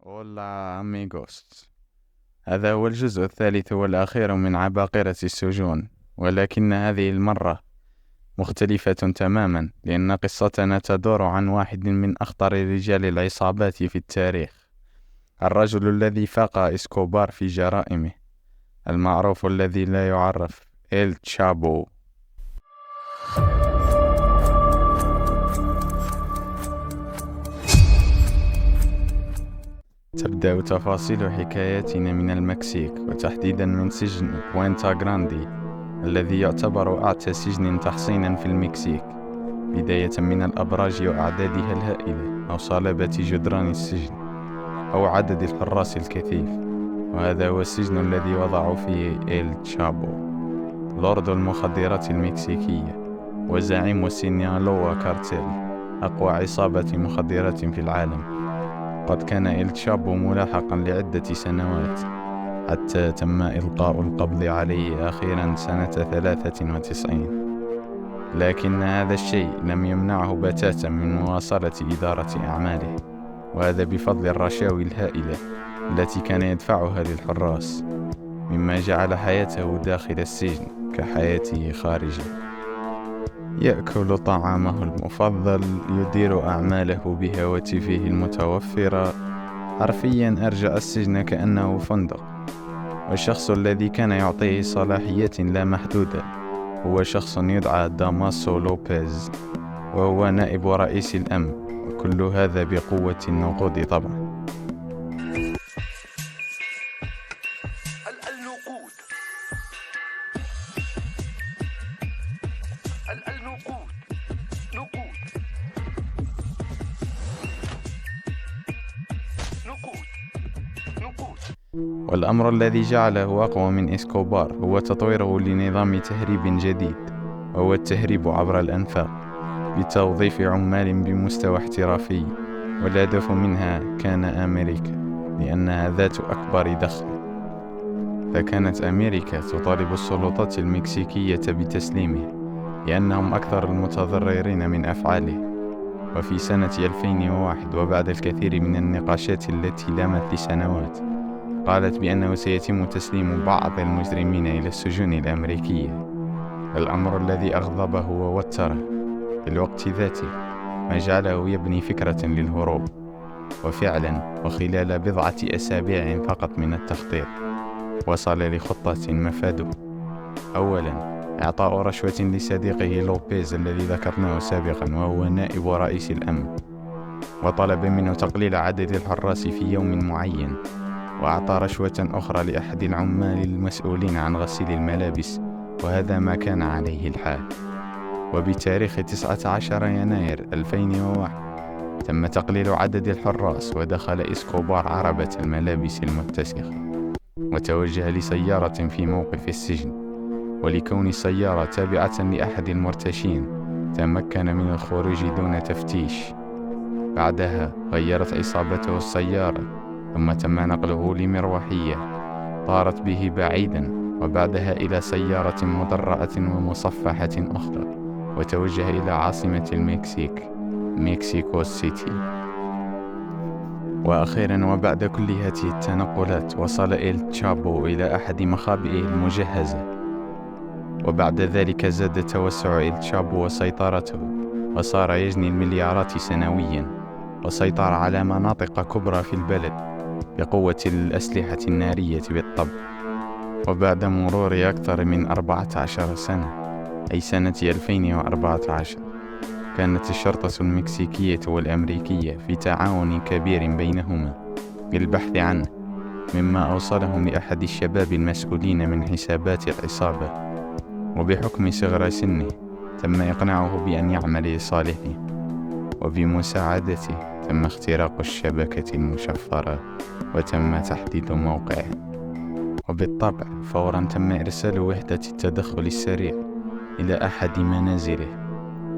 Hola amigos. هذا هو الجزء الثالث والأخير من عباقرة السجون، ولكن هذه المرة مختلفة تماما، لأن قصتنا تدور عن واحد من أخطر رجال العصابات في التاريخ، الرجل الذي فاق إسكوبار في جرائمه، المعروف الذي لا يعرف إل تشابو. تبدأ تفاصيل حكاياتنا من المكسيك، وتحديدا من سجن بوينتا غراندي الذي يعتبر أعتى سجن تحصينا في المكسيك، بداية من الأبراج وأعدادها الهائلة، أو صلابة جدران السجن، أو عدد الحراس الكثيف. وهذا هو السجن الذي وضعوا فيه إل تشابو، لورد المخدرات المكسيكية وزعيم سينالوا كارتيل، أقوى عصابة مخدرات في العالم. قد كان إل تشابو ملاحقا لعدة سنوات، حتى تم إلقاء القبض عليه أخيرا سنة 93، لكن هذا الشيء لم يمنعه بتاتا من مواصلة إدارة أعماله، وهذا بفضل الرشاوي الهائلة التي كان يدفعها للحراس، مما جعل حياته داخل السجن كحياته خارجه. يأكل طعامه المفضل، يدير أعماله بهواتفه المتوفرة، حرفيا أرجع السجن كأنه فندق. والشخص الذي كان يعطيه صلاحيات لا محدودة هو شخص يدعى داماسو لوبيز، وهو نائب رئيس الأمن، وكل هذا بقوة النقود طبعا. والأمر الذي جعله أقوى من إسكوبار هو تطويره لنظام تهريب جديد، وهو التهريب عبر الأنفاق، بتوظيف عمال بمستوى احترافي، والهدف منها كان أمريكا، لأنها ذات أكبر دخل. فكانت أمريكا تطالب السلطات المكسيكية بتسليمه، لأنهم أكثر المتضررين من أفعاله. وفي سنة 2001، وبعد الكثير من النقاشات التي دامت لسنوات، قالت بأنه سيتم تسليم بعض المجرمين إلى السجون الأمريكية، الأمر الذي أغضبه ووتره في الوقت ذاته، ما جعله يبني فكرة للهروب. وفعلا، وخلال بضعة أسابيع فقط من التخطيط، وصل لخطة مفاده. أولا، إعطاء رشوة لصديقه لوبيز الذي ذكرناه سابقا، وهو نائب رئيس الأمن، وطلب منه تقليل عدد الحراس في يوم معين، وأعطى رشوة أخرى لأحد العمال المسؤولين عن غسيل الملابس، وهذا ما كان عليه الحال. وبتاريخ 19 يناير 2001 تم تقليل عدد الحراس، ودخل إسكوبار عربة الملابس المتسخة، وتوجه لسيارة في موقف السجن، ولكون السيارة تابعة لأحد المرتشين تمكن من الخروج دون تفتيش. بعدها غيرت عصابته السيارة، ثم تم نقله لمروحية طارت به بعيدا، وبعدها إلى سيارة مدرعة ومصفحة أخرى، وتوجه إلى عاصمة المكسيك، مكسيكو سيتي. وأخيرا، وبعد كل هذه التنقلات، وصل إل تشابو إلى أحد مخابئه المجهزة. وبعد ذلك زاد توسع إل تشابو وسيطرته، وصار يجني المليارات سنويا، وسيطر على مناطق كبرى في البلد بقوة الأسلحة النارية بالطبع. وبعد مرور أكثر من 14 سنة، أي سنة 2014، كانت الشرطة المكسيكية والأمريكية في تعاون كبير بينهما بالبحث عنه، مما أوصلهم لأحد الشباب المسؤولين من حسابات العصابة، وبحكم صغر سنه تم إقناعه بأن يعمل لصالحه، وبمساعدته تم اختراق الشبكة المشفرة، وتم تحديد موقعه. وبالطبع فورا تم إرسال وحدة التدخل السريع إلى أحد منازله،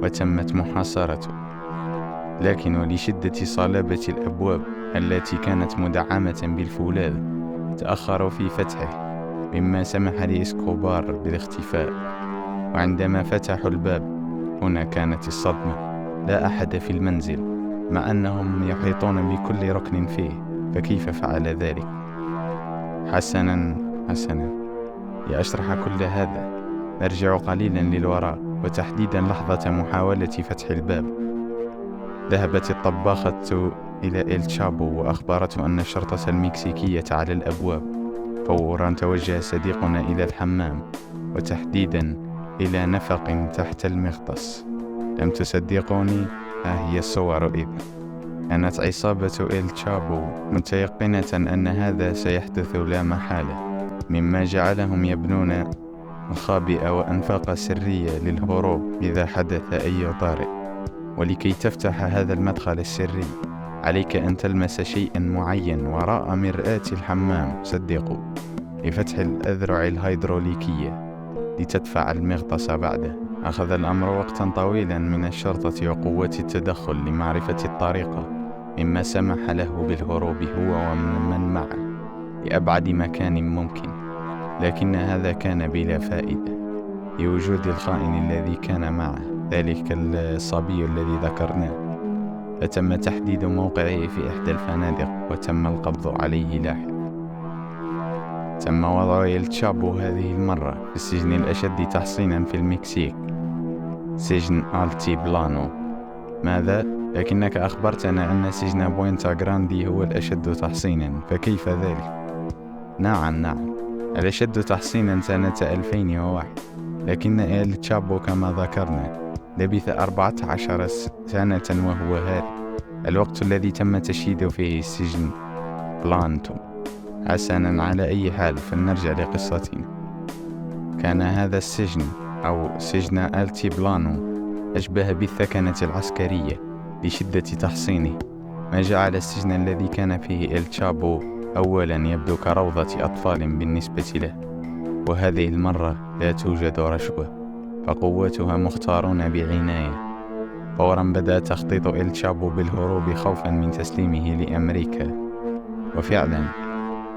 وتمت محاصرته. لكن ولشدة صلابة الأبواب التي كانت مدعمة بالفولاذ، تأخروا في فتحه، مما سمح لإسكوبار بالاختفاء. وعندما فتحوا الباب، هنا كانت الصدمة، لا أحد في المنزل، مع أنهم يحيطون بكل ركن فيه، فكيف فعل ذلك؟ حسنا حسنا، لأشرح كل هذا نرجع قليلا للوراء، وتحديدا لحظة محاولة فتح الباب. ذهبت الطباخة إلى إل تشابو وأخبرته أن الشرطة المكسيكية على الأبواب. فورا توجه صديقنا إلى الحمام، وتحديدا إلى نفق تحت المغطس. لم تصدقوني؟ ها هي الصور إذن. كانت عصابة إل تشابو متيقنة أن هذا سيحدث لا محالة، مما جعلهم يبنون مخابئ وأنفاق سرية للهروب إذا حدث أي طارئ. ولكي تفتح هذا المدخل السري عليك أن تلمس شيئا معين وراء مرآة الحمام، صدقوا، لفتح الأذرع الهيدروليكية لتدفع المغطس بعده. أخذ الأمر وقتا طويلا من الشرطة وقوة التدخل لمعرفة الطريقة، مما سمح له بالهروب هو ومن معه لأبعد مكان ممكن. لكن هذا كان بلا فائدة لوجود الخائن الذي كان معه، ذلك الصبي الذي ذكرناه. فتم تحديد موقعه في إحدى الفنادق، وتم القبض عليه لاحقا. تم وضع إل تشابو هذه المرة في السجن الأشد تحصينا في المكسيك، سجن ألتي بلانو. ماذا؟ لكنك أخبرتنا أن سجن بوينتا غراندي هو الأشد تحصينا، فكيف ذلك؟ نعم، الأشد تحصينا سنة 2001، لكن إل تشابو كما ذكرنا لبث 14 سنة وهو هارب، الوقت الذي تم تشييد فيه السجن بلانتو. حسنا، على أي حال فلنرجع لقصتنا. كان هذا السجن أو سجن ألتي بلانو أشبه بالثكنة العسكرية لشدة تحصينه، ما جعل السجن الذي كان فيه إل تشابو أولا يبدو كروضة أطفال بالنسبة له. وهذه المرة لا توجد رشوة، فقوتها مختارون بعناية. فورا بدأ تخطيط إل تشابو بالهروب خوفا من تسليمه لأمريكا، وفعلا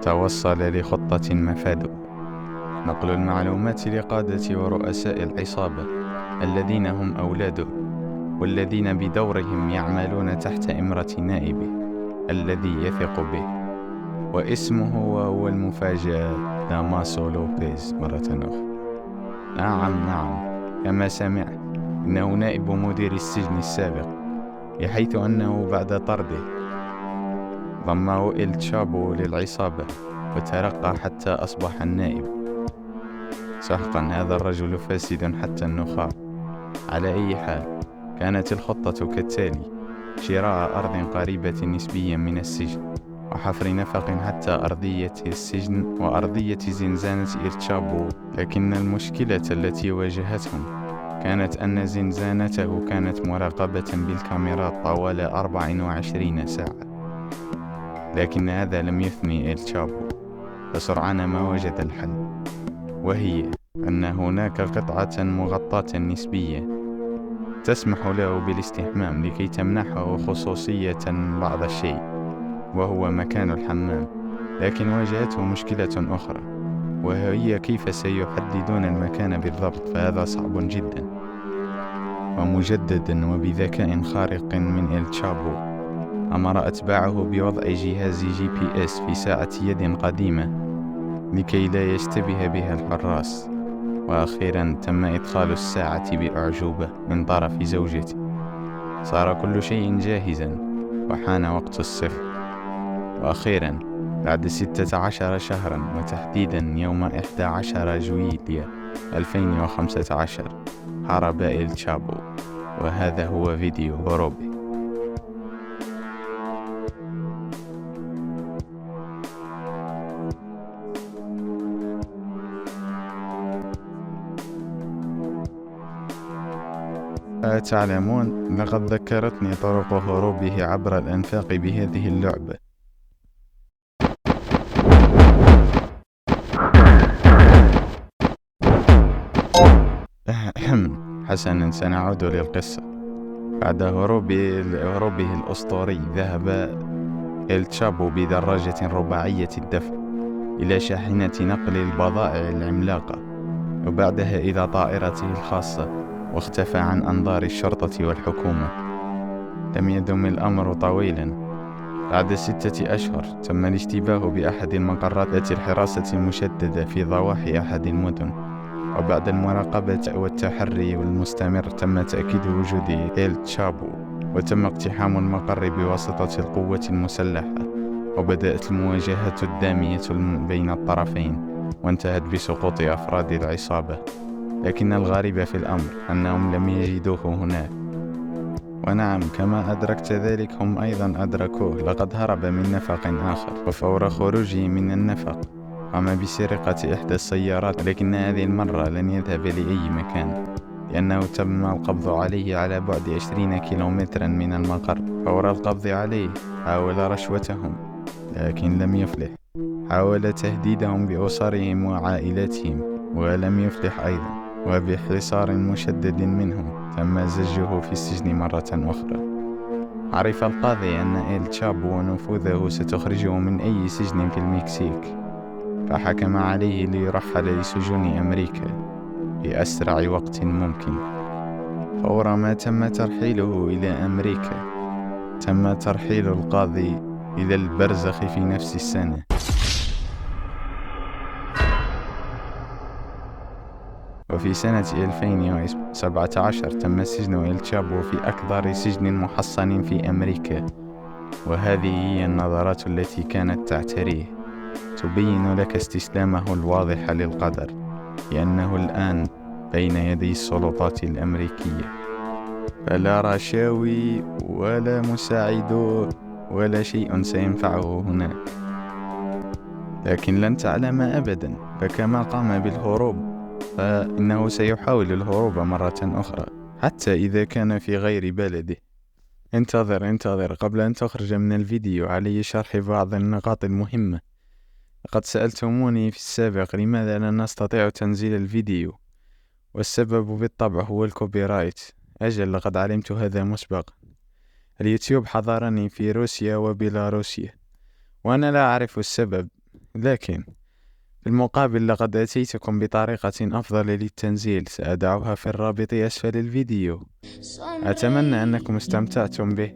توصل لخطة مفادها: نقل المعلومات لقادة ورؤساء العصابة الذين هم أولاده، والذين بدورهم يعملون تحت إمرة نائبه الذي يثق به، واسمه وهو المفاجأة داماسو لوبيز مرة أخرى. نعم، كما سمعت، إنه نائب مدير السجن السابق، بحيث أنه بعد طرده ضمه إل تشابو للعصابة وترقى حتى أصبح النائب. سحقا، هذا الرجل فاسد حتى النخاع. على أي حال، كانت الخطة كالتالي: شراء أرض قريبة نسبيا من السجن، وحفر نفق حتى أرضية السجن وأرضية زنزانة إل تشابو. لكن المشكلة التي واجهتهم كانت أن زنزانته كانت مراقبة بالكاميرات طوال 24 ساعة. لكن هذا لم يثني إل تشابو، فسرعان ما وجد الحل، وهي أن هناك قطعة مغطاة نسبية تسمح له بالاستحمام لكي تمنحه خصوصية بعض الشيء، وهو مكان الحمام. لكن واجهته مشكلة أخرى، وهي كيف سيحددون المكان بالضبط، فهذا صعب جدا. ومجددا وبذكاء خارق من إل تشابو، أمر أتباعه بوضع جهاز GPS في ساعة يد قديمة لكي لا يشتبه بها الحراس. وأخيرا تم إدخال الساعة بأعجوبة من طرف زوجتي. صار كل شيء جاهزا، وحان وقت الصفر. وأخيرا بعد 16 شهرا، وتحديدا يوم 11 جويلية 2015، هرب إل تشابو. وهذا هو فيديو هروبه. تعلمون، لقد ذكرتني طرق هروبه عبر الأنفاق بهذه اللعبة. حسنا، سنعود للقصة. بعد هروبه الأسطوري، ذهب إل تشابو بدراجة رباعية الدفع إلى شاحنة نقل البضائع العملاقة، وبعدها إلى طائرته الخاصة، واختفى عن أنظار الشرطة والحكومة. لم يدم الأمر طويلا، بعد 6 أشهر تم الاشتباه بأحد المقرات ذات الحراسة المشددة في ضواحي أحد المدن، وبعد المراقبة والتحري المستمر تم تأكيد وجود إل تشابو، وتم اقتحام المقر بواسطة القوة المسلحة، وبدأت المواجهة الدامية بين الطرفين، وانتهت بسقوط أفراد العصابة. لكن الغريب في الأمر أنهم لم يجدوه هناك، ونعم كما أدركت ذلك هم أيضا أدركوه. لقد هرب من نفق آخر، وفور خروجه من النفق قام بسرقة إحدى السيارات، لكن هذه المرة لن يذهب لأي مكان، لأنه تم القبض عليه على بعد 20 كيلومترا من المقر. فور القبض عليه حاول رشوتهم لكن لم يفلح، حاول تهديدهم بأسرهم وعائلاتهم ولم يفلح أيضا، وبحصار مشدد منهم تم زجه في السجن مرة أخرى. عرف القاضي أن إل تشابو ونفوذه ستخرجه من أي سجن في المكسيك، فحكم عليه ليرحل لسجون أمريكا بأسرع وقت ممكن. فور ما تم ترحيله إلى أمريكا، تم ترحيل القاضي إلى البرزخ في نفس السنة. وفي سنة 2017 تم سجن إل تشابو في أكبر سجن محصن في أمريكا، وهذه هي النظرات التي كانت تعتريه، تبين لك استسلامه الواضح للقدر، لأنه الآن بين يدي السلطات الأمريكية، فلا رشاوي ولا مساعدو ولا شيء سينفعه هناك. لكن لن تعلم أبدا، فكما قام بالهروب فإنه سيحاول الهروب مرة أخرى حتى إذا كان في غير بلده. انتظر قبل أن تخرج من الفيديو، علي شرح بعض النقاط المهمة. لقد سألتموني في السابق لماذا لا نستطيع تنزيل الفيديو، والسبب بالطبع هو الكوبي رايت. أجل، لقد علمت هذا مسبقا. اليوتيوب حظرني في روسيا وبيلاروسيا، وأنا لا أعرف السبب، لكن في المقابل لقد أتيتكم بطريقة أفضل للتنزيل، سأضعها في الرابط أسفل الفيديو. أتمنى أنكم استمتعتم به.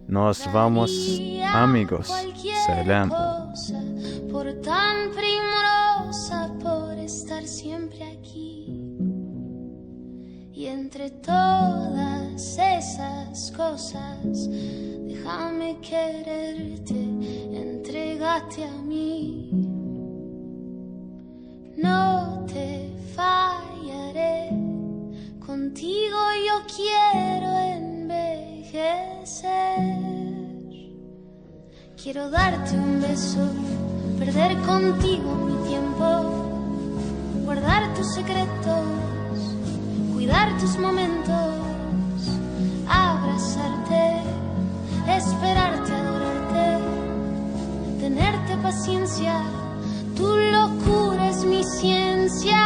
Nos vamos, amigos. سلام. Por tan primorosa, por estar siempre aquí. Y entre todas esas cosas, déjame quererte, entrégate a mí. No te fallaré, contigo yo quiero envejecer. Quiero darte un beso, perder contigo mi tiempo, guardar tus secretos, cuidar tus momentos, abrazarte, esperarte, adorarte, tenerte paciencia. Tu locura es mi ciencia.